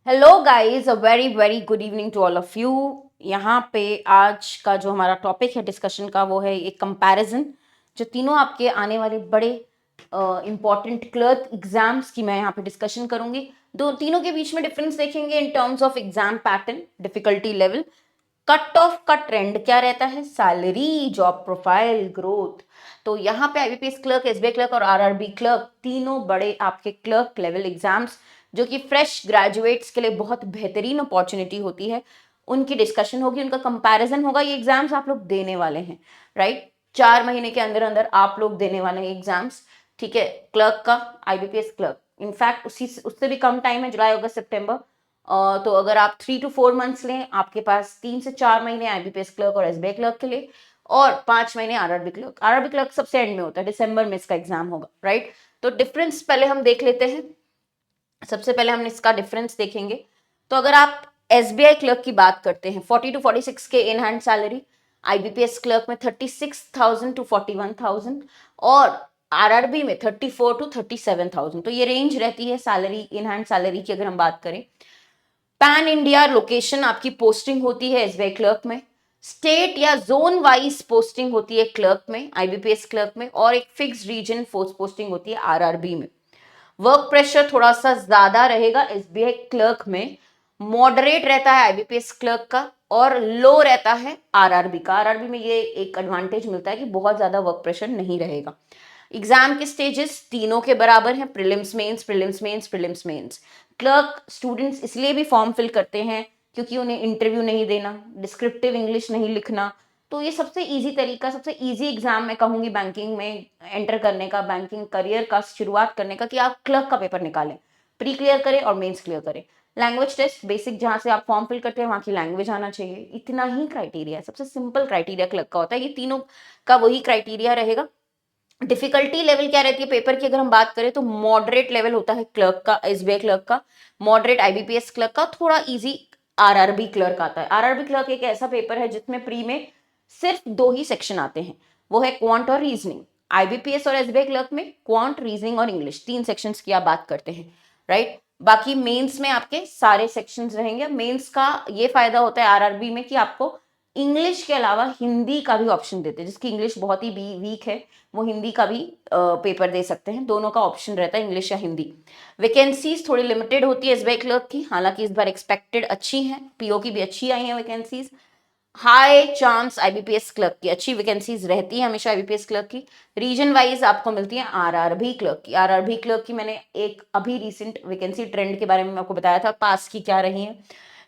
Hello guys, a very very good evening to all of you. यहाँ पे आज का जो हमारा टॉपिक है डिस्कशन का वो है एक कंपैरिजन जो तीनों आपके आने वाले बड़े इंपॉर्टेंट क्लर्क एग्जाम्स की मैं यहाँ पे डिस्कशन करूंगी। दो तीनों के बीच में डिफरेंस देखेंगे in terms of exam pattern, difficulty level, cut off का ट्रेंड क्या रहता है, सैलरी, जॉब प्रोफाइल, ग्रोथ। तो यहाँ पे आईबीपीएस क्लर्क, एसबीआई क्लर्क और आरआरबी क्लर्क तीनों बड़े आपके क्लर्क लेवल एग्जाम्स जो कि फ्रेश ग्रेजुएट्स के लिए बहुत बेहतरीन अपॉर्चुनिटी होती है, उनकी डिस्कशन होगी, उनका कंपैरिजन होगा। ये एग्जाम्स आप लोग देने वाले हैं, राइट? 4 महीने के अंदर अंदर आप लोग देने वाले हैं एग्जाम्स, ठीक है? क्लर्क का, आईबीपीएस क्लर्क, इनफैक्ट उससे भी कम टाइम है, जुलाई अगस्त सितंबर। तो अगर आप 3 to 4 मंथ्स लें, आपके पास 3 से 4 महीने आईबीपीएस क्लर्क और एसबीआई क्लर्क के लिए, और 5 महीने आरआरबी क्लर्क। आरआरबी क्लर्क सबसे एंड में होता है, दिसंबर में इसका एग्जाम होगा, राइट? तो डिफरेंस पहले हम देख लेते हैं। सबसे पहले हम इसका डिफरेंस देखेंगे। तो अगर आप एसबीआई क्लर्क की बात करते हैं, 40 to 46 के in hand salary, IBPS clerk में 36,000 to 41,000, और आरआरबी में 34 to 37,000। तो ये रेंज रहती है सैलरी, इन हैंड सैलरी की। अगर हम बात करें पैन इंडिया लोकेशन आपकी पोस्टिंग होती है एसबीआई क्लर्क में, स्टेट या जोन वाइज पोस्टिंग होती है क्लर्क में, आईबीपीएस क्लर्क में, और एक फिक्स रीजन फोर्स पोस्टिंग होती है आरआरबी में। वर्क प्रेशर थोड़ा सा ज्यादा रहेगा एसबीआई क्लर्क में, मॉडरेट रहता है आईबीपीएस क्लर्क का, और लो रहता है आरआरबी का। आरआरबी में ये एक एडवांटेज मिलता है कि बहुत ज्यादा वर्क प्रेशर नहीं रहेगा। एग्जाम के स्टेजेस तीनों के बराबर हैं, prelims mains, prelims mains, prelims mains. Clerk students इसलिए भी फॉर्म फिल करते हैं क्योंकि उन्हें इंटरव्यू नहीं देना, डिस्क्रिप्टिव इंग्लिश नहीं लिखना। तो ये सबसे इजी तरीका, सबसे इजी एग्जाम मैं कहूंगी बैंकिंग में एंटर करने का, बैंकिंग करियर का शुरुआत करने का, कि आप क्लर्क का पेपर निकालें, प्री क्लियर करें और मेंस क्लियर करें। लैंग्वेज टेस्ट बेसिक, जहां से आप फॉर्म फिल करते हैं वहां की लैंग्वेज आना चाहिए। इतना ही क्राइटेरिया है, सबसे सिंपल क्राइटेरिया क्लर्क का होता है। ये तीनों का वही क्राइटेरिया रहेगा। डिफिकल्टी लेवल क्या रहती है पेपर की, अगर हम बात करें तो मॉडरेट लेवल होता है क्लर्क का, एसबीआई क्लर्क का, मॉडरेट आईबीपीएस क्लर्क का, थोड़ा इजी आरआरबी क्लर्क आता है। आरआरबी क्लर्क एक ऐसा पेपर है जिसमें प्री में सिर्फ 2 ही सेक्शन आते हैं, वो है क्वांट और रीजनिंग। आईबीपीएस और एसबीआई क्लर्क में क्वांट, रीजनिंग और इंग्लिश, 3 सेक्शंस की आप बात करते हैं, राइट? बाकी मेंस में आपके सारे सेक्शंस रहेंगे। मेंस का ये फायदा होता है आरआरबी में कि आपको इंग्लिश के अलावा हिंदी का भी ऑप्शन देते हैं, जिसकी इंग्लिश बहुत ही वीक है वो हिंदी का भी पेपर दे सकते हैं। दोनों का ऑप्शन रहता है, इंग्लिश या हिंदी। वैकेंसीज थोड़ी लिमिटेड होती है एसबीआई क्लर्क की, हालांकि इस बार एक्सपेक्टेड अच्छी हैं, पीओ की भी अच्छी आई हैं vacancies. High chance IBPS clerk की अच्छी वैकेंसीज रहती है हमेशा आईबीपीएस क्लर्क की। रीजन वाइज आपको मिलती है आरआरबी क्लर्क की। आरआरबी क्लर्क की मैंने एक अभी रिसेंट वैकेंसी ट्रेंड के बारे में आपको बताया था, पास की क्या रही है।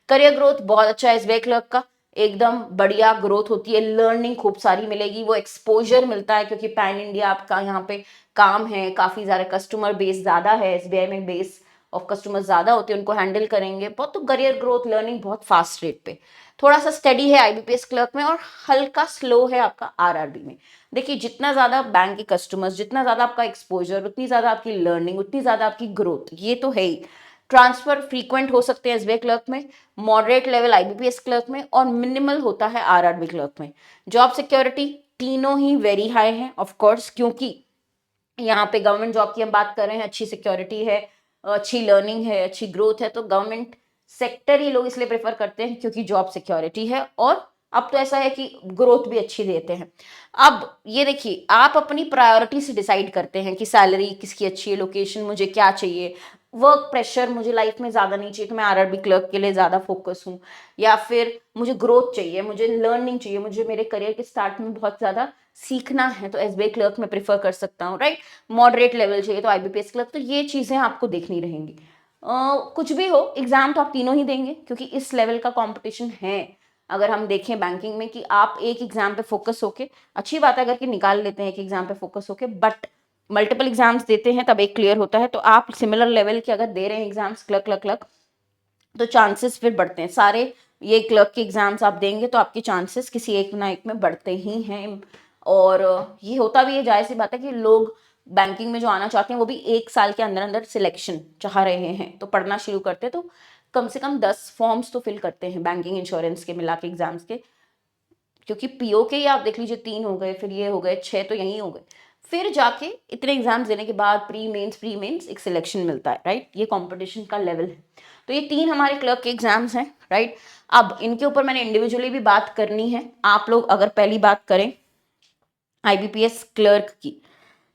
करियर ग्रोथ बहुत अच्छा है एसबीआई क्लर्क का, एकदम बढ़िया ग्रोथ होती है, लर्निंग खूब सारी मिलेगी, वो एक्सपोजर मिलता है क्योंकि पैन इंडिया आपका यहाँ पे काम है, काफी ज्यादा कस्टमर बेस ज्यादा है एसबीआई में, बेस ऑफ कस्टमर ज्यादा होते हैं, उनको हैंडल करेंगे बहुत। तो करियर ग्रोथ, लर्निंग बहुत फास्ट रेट पे। थोड़ा सा स्टडी है आईबीपीएस क्लर्क में और हल्का स्लो है आपका आरआरबी में। देखिए, जितना ज्यादा बैंक के कस्टमर्स, जितना ज्यादा आपका एक्सपोजर, उतनी ज्यादा आपकी लर्निंग, उतनी ज्यादा आपकी ग्रोथ, ये तो है ही। ट्रांसफर फ्रीक्वेंट हो सकते हैं एसबीआई क्लर्क में, मॉडरेट लेवल आईबीपीएस क्लर्क में, और मिनिमल होता है आरआरबी क्लर्क में। जॉब सिक्योरिटी तीनों ही वेरी हाई है ऑफ कोर्स, क्योंकि यहाँ पे गवर्नमेंट जॉब की हम बात कर रहे हैं, अच्छी सिक्योरिटी है, अच्छी लर्निंग है, अच्छी ग्रोथ है। तो गवर्नमेंट सेक्टर ही लोग इसलिए प्रेफर करते हैं क्योंकि जॉब सिक्योरिटी है, और अब तो ऐसा है कि ग्रोथ भी अच्छी देते हैं। अब ये देखिए, आप अपनी प्रायोरिटी से डिसाइड करते हैं कि सैलरी किसकी अच्छी है, लोकेशन मुझे क्या चाहिए, वर्क प्रेशर मुझे लाइफ में ज्यादा नहीं चाहिए तो मैं आरआरबी क्लर्क के लिए ज्यादा फोकस हूँ, या फिर मुझे ग्रोथ चाहिए, मुझे लर्निंग चाहिए, मुझे मेरे करियर के स्टार्ट में बहुत ज्यादा सीखना है तो एसबीआई क्लर्क में प्रेफर कर सकता हूँ, राइट? मॉडरेट लेवल चाहिए तो आईबीपीएस क्लर्क। तो ये चीजें आपको देखनी रहेंगी। कुछ भी हो, एग्जाम तो आप तीनों ही देंगे क्योंकि इस लेवल का कंपटीशन है। अगर हम देखें बैंकिंग में कि आप एक एग्जाम पे फोकस होके, अच्छी बात है अगर कि निकाल लेते हैं एक एग्जाम पे फोकस होके, बट मल्टीपल एग्जाम्स देते हैं तब एक क्लियर होता है। तो आप सिमिलर लेवल के अगर दे रहे हैं एग्जाम्स क्लर्क क्लर्क क्लर्क, तो चांसेस फिर बढ़ते हैं। सारे ये क्लर्क के एग्जाम्स आप देंगे तो आपके चांसेस किसी एक ना एक में बढ़ते ही हैं। और ये होता भी है, जाहिर सी बात है कि लोग बैंकिंग में जो आना चाहते हैं वो भी 1 साल के अंदर अंदर सिलेक्शन चाह रहे हैं, तो पढ़ना शुरू करते हैं तो कम से कम 10 फॉर्म्स तो फिल करते हैं बैंकिंग इंश्योरेंस के मिला के एग्जाम्स के। क्योंकि पीओ के ही आप देख लीजिए 3 हो गए, फिर ये हो गए 6, तो यही हो गए। फिर जाके इतने एग्जाम्स देने के बाद प्री मेंस एक सिलेक्शन मिलता है, राइट। ये कंपटीशन का लेवल है। तो ये 3 हमारे क्लर्क के एग्जाम्स हैं, राइट। अब इनके ऊपर मैंने इंडिविजुअली भी बात करनी है। आप लोग अगर पहली बात करें IBPS क्लर्क की,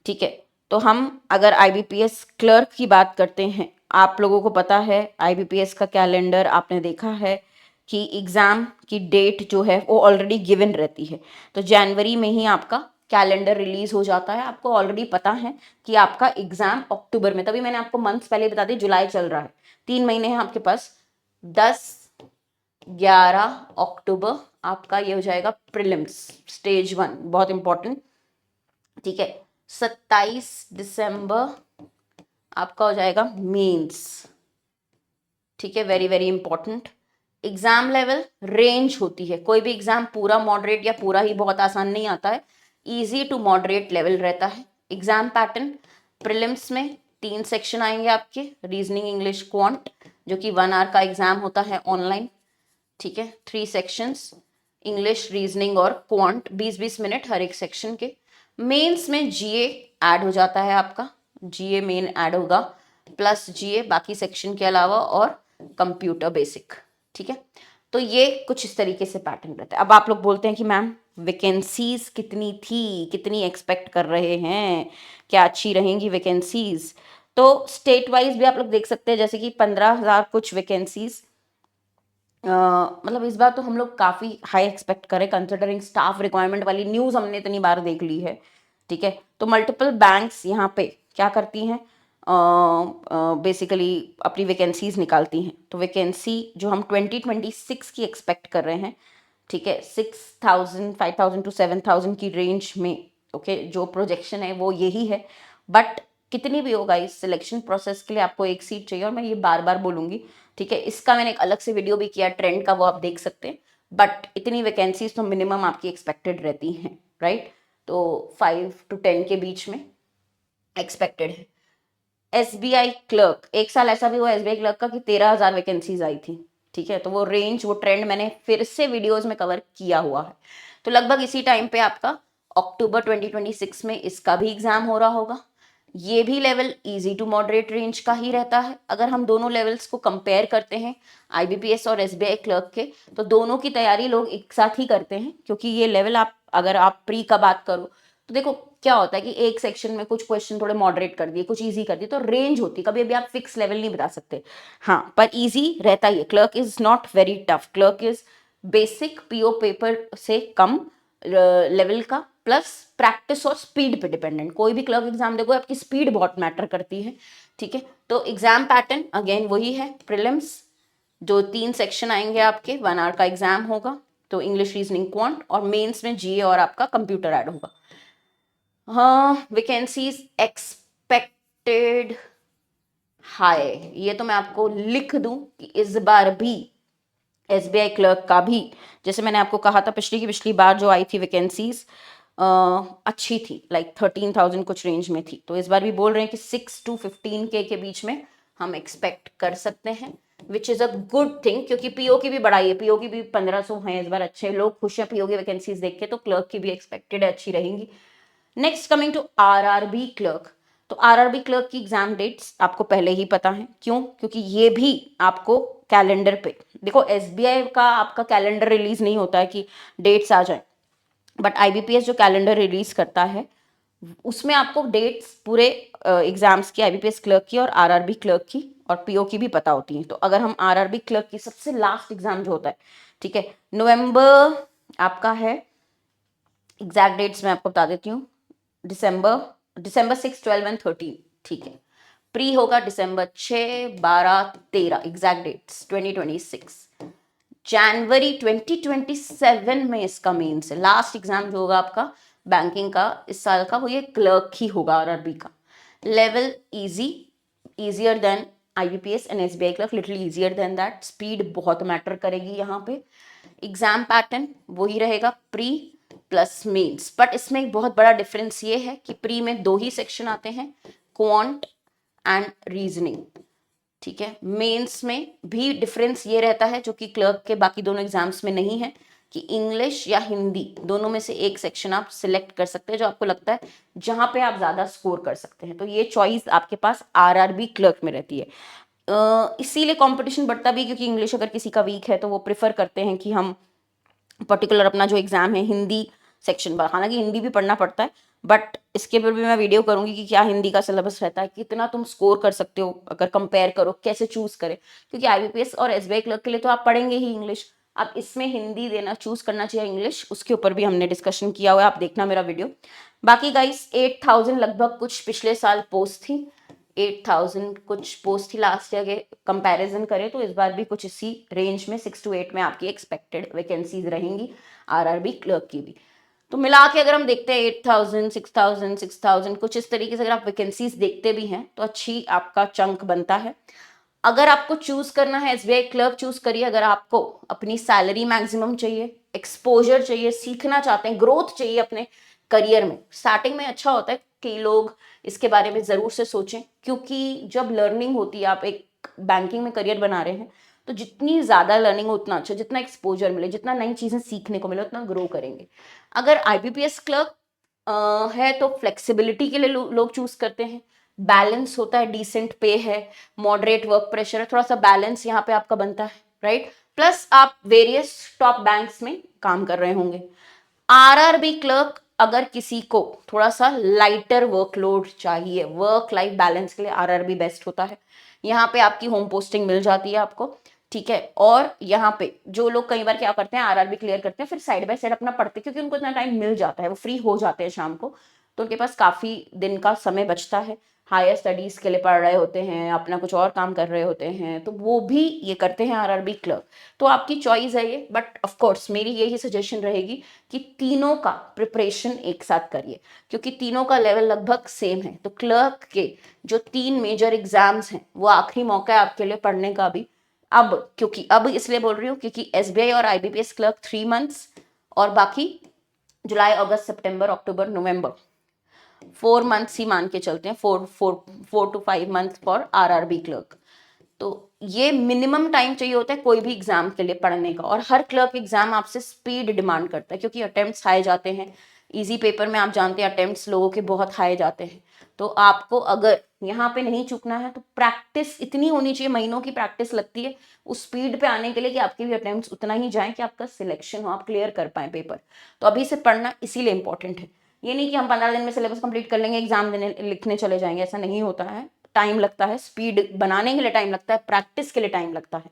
ठीक है, तो हम अगर IBPS क्लर्क की बात करते हैं, आप लोगों को पता है IBPS का कैलेंडर आपने देखा है कि एग्ज़ाम की डेट जो है वो ऑलरेडी गिवन रहती है। तो जनवरी में ही आपका कैलेंडर रिलीज हो जाता है। आपको ऑलरेडी पता है कि आपका एग्ज़ाम अक्टूबर में, तभी मैंने आपको मंथ्स पहले बता दिया, जुलाई चल रहा है, 3 महीने हैं आपके पास। 10-11 अक्टूबर आपका ये हो जाएगा प्रीलिम्स स्टेज 1, बहुत इंपॉर्टेंट, ठीक है। 27 दिसंबर आपका हो जाएगा मेंस, ठीक है, very very important. Exam level range होती है, कोई भी एग्जाम पूरा मॉडरेट या पूरा ही बहुत आसान नहीं आता है, इजी टू मॉडरेट लेवल रहता है। एग्जाम पैटर्न, प्रीलिम्स में 3 सेक्शन आएंगे आपके, रीजनिंग, इंग्लिश, क्वांट, जो कि 1 आवर का एग्जाम होता है ऑनलाइन, ठीक है। 3 सेक्शंस, इंग्लिश, रीजनिंग और क्वांट, 20-20 मिनट हर एक सेक्शन के। मेंस में जीए ऐड हो जाता है आपका, जीए मेन ऐड होगा, प्लस जीए बाकी सेक्शन के अलावा, और कंप्यूटर बेसिक, ठीक है। तो ये कुछ इस तरीके से पैटर्न रहता है। अब आप लोग बोलते हैं कि मैम वैकेंसीज कितनी थी, कितनी एक्सपेक्ट कर रहे हैं, क्या अच्छी रहेंगी वैकेंसीज? तो स्टेट वाइज भी आप लोग देख सकते हैं, जैसे कि 15,000 कुछ वैकेंसीज, मतलब इस बार तो हम लोग काफ़ी हाई एक्सपेक्ट करें, कंसिडरिंग स्टाफ रिक्वायरमेंट वाली न्यूज़ हमने इतनी बार देख ली है, ठीक है। तो मल्टीपल बैंक्स यहाँ पे क्या करती हैं, बेसिकली अपनी वैकेंसीज निकालती हैं। तो वैकेंसी जो हम 2026 की एक्सपेक्ट कर रहे हैं, ठीक है, 6,000 5,000 to 7,000 की रेंज में, ओके, जो प्रोजेक्शन है वो यही है। बट कितनी भी होगा, इस सिलेक्शन प्रोसेस के लिए आपको एक सीट चाहिए, और मैं ये बार बार बोलूँगी, ठीक है। इसका मैंने एक अलग से वीडियो भी किया ट्रेंड का, वो आप देख सकते हैं। बट इतनी वैकेंसीज तो मिनिमम आपकी एक्सपेक्टेड रहती हैं, राइट। तो 5 to 10 के बीच में एक्सपेक्टेड है। SBI क्लर्क, एक साल ऐसा भी हुआ SBI क्लर्क का कि 13,000 वैकेंसीज आई थी, ठीक है। तो वो रेंज, वो ट्रेंड मैंने फिर से वीडियोस में कवर किया हुआ है। तो लगभग इसी टाइम पे आपका अक्टूबर 2026 में इसका भी एग्जाम हो रहा होगा। ये भी level easy to moderate range का ही रहता है। अगर हम दोनों लेवल्स को कंपेयर करते हैं, IBPS और SBI क्लर्क के, तो दोनों की तैयारी लोग एक साथ ही करते हैं, क्योंकि ये लेवल आप, अगर आप प्री का बात करो तो देखो क्या होता है कि एक सेक्शन में कुछ क्वेश्चन थोड़े मॉडरेट कर दिए, कुछ इजी कर दिए, तो रेंज होती है, कभी अभी आप फिक्स लेवल नहीं बता सकते। हाँ, पर इजी रहता ही है। Clerk is not very tough, clerk is basic PO paper से कम लेवल का, प्लस प्रैक्टिस और स्पीड पे डिपेंडेंट। कोई भी क्लर्क एग्जाम देखो, आपकी स्पीड बहुत मैटर करती है, ठीक है। तो एग्जाम पैटर्न अगेन वही है, प्रीलिम्स जो 3 सेक्शन आएंगे आपके, 1 आवर का एग्जाम होगा, तो इंग्लिश, रीजनिंग, क्वांट, और मेंस में GA और आपका कंप्यूटर ऐड होगा। हाँ, वैकेंसीज एक्सपेक्टेड हाई, ये तो मैं आपको लिख दूं कि इस बार भी SBI क्लर्क का भी, जैसे मैंने आपको कहा था पिछली की पिछली बार जो आई थी वैकेंसीज अच्छी थी, लाइक 13,000 कुछ रेंज में थी। तो इस बार भी बोल रहे हैं कि 6 to 15K के बीच में हम एक्सपेक्ट कर सकते हैं, which is a good thing, क्योंकि PO की भी बढ़ाई है, PO की भी 1,500 हैं इस बार, अच्छे लोग खुश हैं PO की वैकेंसीज देख के, तो क्लर्क की भी एक्सपेक्टेड है अच्छी रहेंगी। Next coming to RRB clerk. तो RRB क्लर्क की एग्जाम डेट्स आपको पहले ही पता है, क्यों? क्योंकि ये भी आपको कैलेंडर पे, देखो SBI का आपका कैलेंडर रिलीज नहीं होता है कि डेट्स आ जाए, बट IBPS जो कैलेंडर रिलीज करता है उसमें आपको डेट्स पूरे एग्जाम्स की, IBPS क्लर्क की और RRB क्लर्क की और PO की भी पता होती हैं। तो अगर हम RRB क्लर्क की सबसे लास्ट एग्जाम जो होता है, ठीक है, नवंबर आपका है, एग्जैक्ट डेट्स मैं आपको बता देती हूँ, दिसंबर 6, 12 एंड 13, ठीक है। प्री होगा दिसंबर 6, 12, 13, एग्जैक्ट डेट्स 2026। जनवरी 2027 में इसका मेंस है, लास्ट एग्जाम जो होगा आपका बैंकिंग का इस साल का, वो ये क्लर्क ही होगा RRB का। Level easy, easier than IBPS and SBI clerk, little easier than that, speed बहुत मैटर करेगी यहाँ पे। एग्जाम पैटर्न वही रहेगा, प्री प्लस मेंस, बट इसमें एक बहुत बड़ा डिफरेंस ये है कि प्री में 2 ही सेक्शन आते हैं, क्वांट एंड रीजनिंग, ठीक है। मेंस में भी डिफरेंस ये रहता है, जो कि क्लर्क के बाकी दोनों एग्जाम्स में नहीं है, कि इंग्लिश या हिंदी दोनों में से एक सेक्शन आप सिलेक्ट कर सकते हैं जो आपको लगता है जहां पे आप ज्यादा स्कोर कर सकते हैं। तो ये चॉइस आपके पास आरआरबी क्लर्क में रहती है। इसीलिए कंपटीशन बढ़ता भी, क्योंकि इंग्लिश अगर किसी का वीक है तो वो प्रेफर करते हैं कि हम पर्टिकुलर अपना जो एग्जाम है हिंदी सेक्शन पर, हालांकि हिंदी भी पढ़ना पड़ता है, बट इसके ऊपर भी मैं वीडियो करूंगी कि क्या हिंदी का सिलेबस रहता है, कितना तुम स्कोर कर सकते हो अगर कंपेयर करो, कैसे चूज करें, क्योंकि आईबीपीएस और एसबीआई क्लर्क के लिए तो आप पढ़ेंगे ही इंग्लिश, आप इसमें हिंदी देना चूज करना चाहिए इंग्लिश, उसके ऊपर भी हमने डिस्कशन किया हुआ है, आप देखना मेरा वीडियो। बाकी गाइस 8000 लगभग कुछ पिछले साल पोस्ट थी, 8000 कुछ पोस्ट थी लास्ट ईयर के कंपैरिजन करें तो इस बार भी कुछ इसी रेंज में 6 to 8 में आपकी एक्सपेक्टेड वैकेंसीज रहेंगी आरआरबी क्लर्क की भी। तो मिला के अगर हम देखते हैं 8000 6000 6000 कुछ इस तरीके से अगर आप वैकेंसीज देखते भी हैं तो अच्छी आपका चंक बनता है। अगर आपको चूज करना है एसबीआई क्लर्क चूज करिए, अगर आपको अपनी सैलरी मैक्सिमम चाहिए, एक्सपोजर चाहिए, सीखना चाहते हैं, ग्रोथ चाहिए अपने करियर में, स्टार्टिंग में अच्छा होता है कि लोग इसके बारे में जरूर से सोचें, क्योंकि जब लर्निंग होती है, आप एक बैंकिंग में करियर बना रहे हैं तो जितनी ज्यादा लर्निंग हो उतना अच्छा, जितना एक्सपोजर मिले, जितना नई चीजें सीखने को मिले उतना ग्रो करेंगे। अगर आईबीपीएस क्लर्क है तो फ्लेक्सिबिलिटी के लिए लोग चूज करते हैं, बैलेंस होता है, डिसेंट पे है, मॉडरेट वर्क प्रेशर है, थोड़ा सा बैलेंस यहाँ पे आपका बनता है, राइट, प्लस आप वेरियस टॉप बैंक्स में काम कर रहे होंगे। आरआरबी क्लर्क अगर किसी को थोड़ा सा लाइटर वर्कलोड चाहिए, वर्क लाइफ बैलेंस के लिए आरआरबी बेस्ट होता है। यहाँ पे आपकी होम पोस्टिंग मिल जाती है आपको, ठीक है, और यहाँ पे जो लोग कई बार क्या करते हैं आरआरबी क्लियर करते हैं फिर साइड बाय साइड अपना पढ़ते हैं, क्योंकि उनको इतना टाइम मिल जाता है, वो फ्री हो जाते हैं शाम को, तो उनके पास काफी दिन का समय बचता है, हायर स्टडीज के लिए पढ़ रहे होते हैं, अपना कुछ और काम कर रहे होते हैं, तो वो भी ये करते हैं आरआरबी क्लर्क। तो आपकी चॉइस है ये, बट ऑफ कोर्स मेरी यही सजेशन रहेगी कि तीनों का प्रिपरेशन एक साथ करिए, क्योंकि तीनों का लेवल लगभग सेम है। तो क्लर्क के जो 3 मेजर एग्जाम्स हैं वो आखिरी मौका है आपके लिए पढ़ने का भी। अब क्योंकि अब इसलिए बोल रही हूँ क्योंकि एसबीआई और आईबीपीएस क्लर्क 3 मंथ्स और बाकी जुलाई अगस्त सितंबर अक्टूबर नवंबर 4 मंथ्स ही मान के चलते हैं, 4 to 5 month for RRB clerk. तो ये मिनिमम टाइम चाहिए होता है कोई भी एग्जाम के लिए पढ़ने का, और हर क्लर्क एग्जाम आपसे स्पीड डिमांड करता है, क्योंकि अटेम्प्ट्स हाई जाते हैं, इजी पेपर में आप जानते हैं अटेम्प्ट्स लोगों के बहुत हाई जाते हैं। तो आपको अगर यहाँ पे नहीं चूकना है तो प्रैक्टिस इतनी होनी चाहिए, महीनों की प्रैक्टिस लगती है उस स्पीड पे आने के लिए कि आपके भी अटेम्प्ट्स उतना ही जाए कि आपका सिलेक्शन हो, आप क्लियर कर पाए पेपर। तो अभी से पढ़ना इसीलिए इंपॉर्टेंट है, ये नहीं कि हम 15 दिन में सिलेबस कंप्लीट कर लेंगे एग्जाम देने लिखने चले जाएंगे, ऐसा नहीं होता है, टाइम लगता है, स्पीड बनाने के लिए टाइम लगता है, प्रैक्टिस के लिए टाइम लगता है,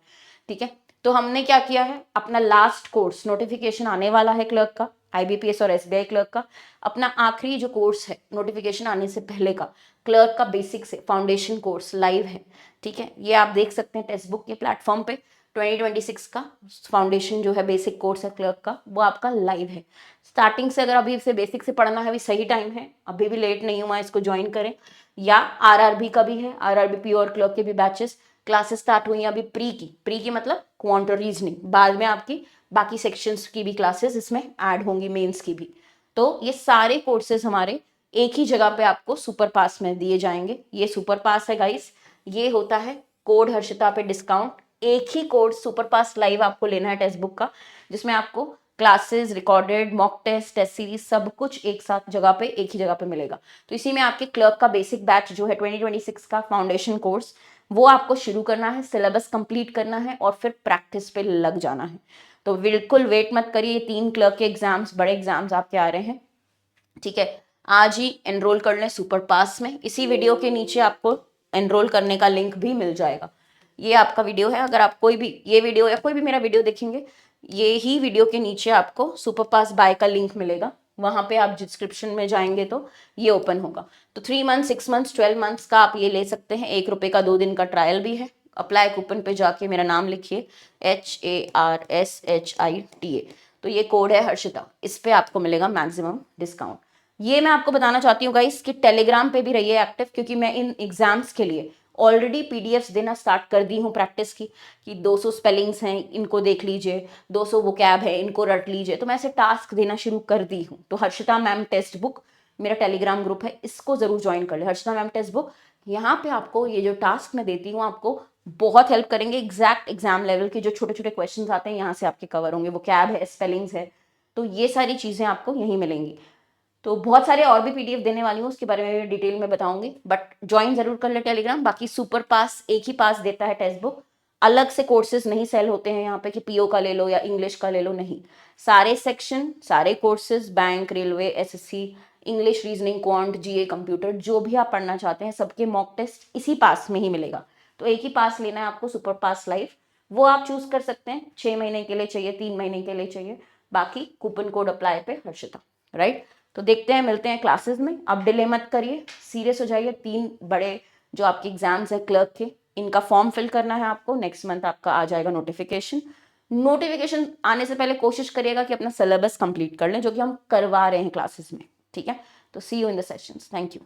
ठीक है। तो हमने क्या किया है, अपना लास्ट कोर्स नोटिफिकेशन आने वाला है क्लर्क का, आईबीपीएस और एसबीआई क्लर्क का, अपना आखिरी जो कोर्स है नोटिफिकेशन आने से पहले का क्लर्क का बेसिक से फाउंडेशन कोर्स लाइव है, ठीक है, ये आप देख सकते हैं टेक्स्ट बुक के प्लेटफॉर्म पे। 2026 का फाउंडेशन जो है बेसिक कोर्स है क्लर्क का, वो आपका लाइव है। स्टार्टिंग से अगर अभी से बेसिक से पढ़ना है, अभी सही टाइम है, अभी भी लेट नहीं हुआ, इसको ज्वाइन करें। या आरआरबी का भी है, आरआरबी प्योर क्लर्क के भी बैचेस क्लासेस स्टार्ट हुई हैं अभी, प्री की मतलब क्वांट रीजनिंग, बाद में आपकी बाकी सेक्शंस की भी क्लासेस इसमें ऐड होंगी, मेंस की भी। तो ये सारे कोर्सेज हमारे एक ही जगह पे आपको सुपर पास में दिए जाएंगे। ये सुपर पास है गाइस, ये होता है कोड हर्षिता पे डिस्काउंट, एक ही कोड सुपर पास लाइव आपको लेना है टेक्स्ट बुक का, जिसमें आपको classes, recorded mock test, test series सब कुछ एक साथ जगह पे, एक ही जगह पे मिलेगा। तो इसी में आपके क्लर्क का बेसिक बैच जो है 2026 का फाउंडेशन कोर्स, वो आपको शुरू करना है, सिलेबस कंप्लीट करना है और फिर प्रैक्टिस पे लग जाना है। तो बिल्कुल वेट मत करिए, 3 क्लर्क के एग्जाम्स, बड़े एग्जाम्स आपके आ रहे हैं, ठीक है। आज ही एनरोल कर लें सुपर पास में, इसी वीडियो के नीचे आपको एनरोल करने का लिंक भी मिल जाएगा। ये आपका वीडियो है, अगर आप कोई भी ये वीडियो या कोई भी मेरा वीडियो देखेंगे, ये ही वीडियो के नीचे आपको सुपर पास बाय का लिंक मिलेगा, वहां पे आप डिस्क्रिप्शन में जाएंगे तो ये ओपन होगा। तो 3 मंथ 6 मंथ 12 मंथ्स का आप ये ले सकते हैं, 1 रुपए का 2 दिन का ट्रायल भी है। अप्लाई कूपन पे जाके मेरा नाम लिखिए HARSHITA, तो ये कोड है हर्षिता, इस पे आपको मिलेगा मैक्सिमम डिस्काउंट। ये मैं आपको बताना चाहती हूँ गाइस कि टेलीग्राम पे भी रहिए एक्टिव, क्योंकि मैं इन एग्जाम्स के लिए ऑलरेडी पीडीएफ्स देना स्टार्ट कर दी हूँ प्रैक्टिस की, कि 200 स्पेलिंग्स हैं इनको देख लीजिए, 200 वोकैब है इनको रट लीजिए, तो मैं ऐसे टास्क देना शुरू कर दी हूँ। तो हर्षिता मैम टेक्स्ट बुक मेरा टेलीग्राम ग्रुप है, इसको जरूर ज्वाइन कर ले, हर्षिता मैम टेक्स्ट बुक। यहाँ पे आपको ये जो टास्क मैं देती हूँ आपको बहुत हेल्प करेंगे। एग्जैक्ट एग्जाम लेवल के जो छोटे छोटे क्वेश्चंस आते हैं यहाँ से आपके कवर होंगे, वो कैब है, स्पेलिंग्स है, तो ये सारी चीज़ें आपको यहीं मिलेंगी। तो बहुत सारे और भी पीडीएफ देने वाली हूँ, उसके बारे में डिटेल में बताऊंगी, बट ज्वाइन जरूर कर ले टेलीग्राम। बाकी सुपर पास एक ही पास देता है टेक्स्ट बुक, अलग से कोर्सेज नहीं सेल होते हैं यहाँ पे कि पीओ का ले लो या इंग्लिश का ले लो, नहीं। सारे सेक्शन, सारे courses, bank, railway, SSC, English, reasoning, quant, GA, computer, जो भी आप पढ़ना चाहते हैं सबके मॉक टेस्ट इसी पास में ही मिलेगा। तो एक ही पास लेना है आपको, सुपर पास लाइव, वो आप चूज कर सकते हैं। 6 महीने के लिए चाहिए, 3 महीने के लिए चाहिए, बाकी कूपन कोड अप्लाई पे हर्षिता, राइट। तो देखते हैं, मिलते हैं क्लासेस में। अब डिले मत करिए, सीरियस हो जाइए। 3 बड़े जो आपके एग्जाम्स है क्लर्क के, इनका फॉर्म फिल करना है आपको। नेक्स्ट मंथ आपका आ जाएगा नोटिफिकेशन। नोटिफिकेशन आने से पहले कोशिश करिएगा कि अपना सिलेबस कंप्लीट कर लें, जो कि हम करवा रहे हैं क्लासेस में, ठीक है। तो see you in the sessions, thank you.